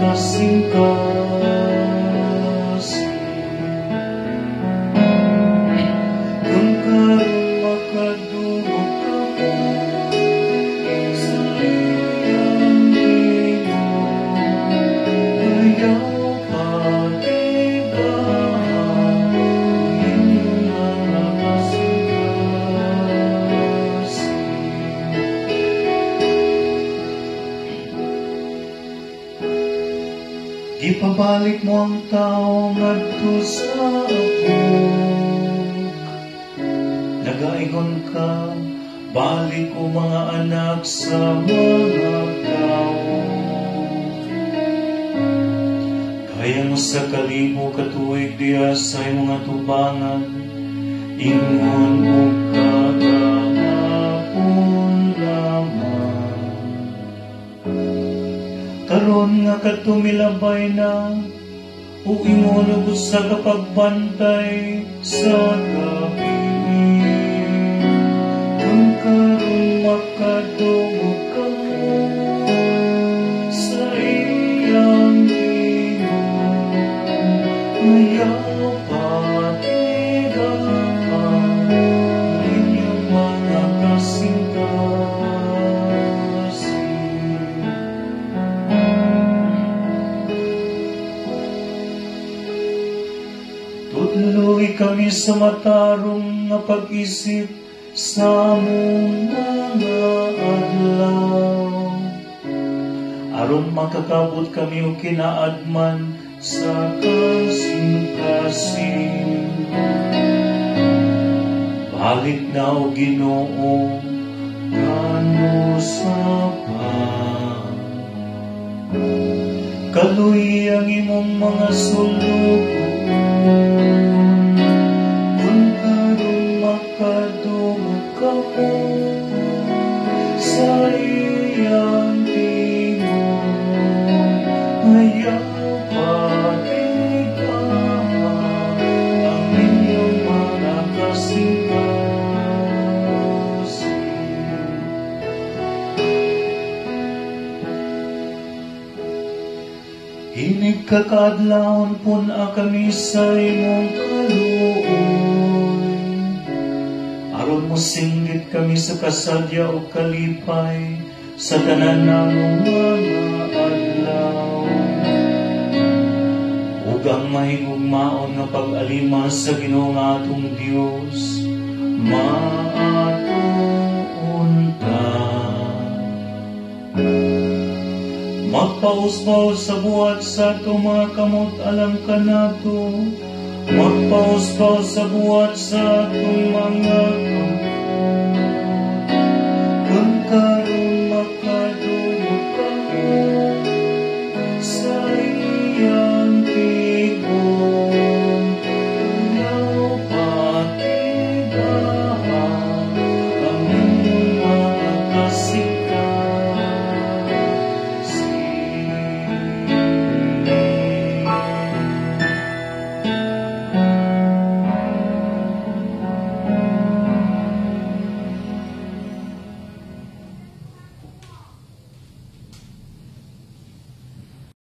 kasing-kasing. Kung karoon makadungog ka mo sa iyang imo, ayaw patigahan inyong mga kasing-kasing. Ipabalik mo ang tao ngadto sa abog. Nagaigon ka, balik o mga anak sa mga tao. Kaya mo sa kalibo katuig diya sa mga tubangan, ingon o kagahapon lamang. Karon nga katumilabay na, o imulog sa kapagbantay sa gabi. Kung karon makadungog ka mo sa iyang imo, ayaw patigahan inyong mga kasing-kasing. Tutuluy kami sa matarong nga pag-isip sa among mga adlaw, aron makakabot kami o kinaadman sa kasing-kasing. Balik na o Ginoo, kano sa pa. Kaluy ang imong mga sulugon, kung karoon makadungog ka mo sa iyang imo, ayaw patigahan ang inyong mga kasing-kasing. Hinig kakadlawon pun-a kami sa imong kaluoy, aron mo singgit kami sa kasadya o kalipay sa tanan namong mga adlaw. Ug ang mahigugmaon nga pag-alima sa Ginoo nga atong Dios, maatuon ta. Magpausbaw sa buhat sa itong mga kamot, alam ka nato. Magpausbaw sa buhat sa itong mga kamot, kung karoon makadungog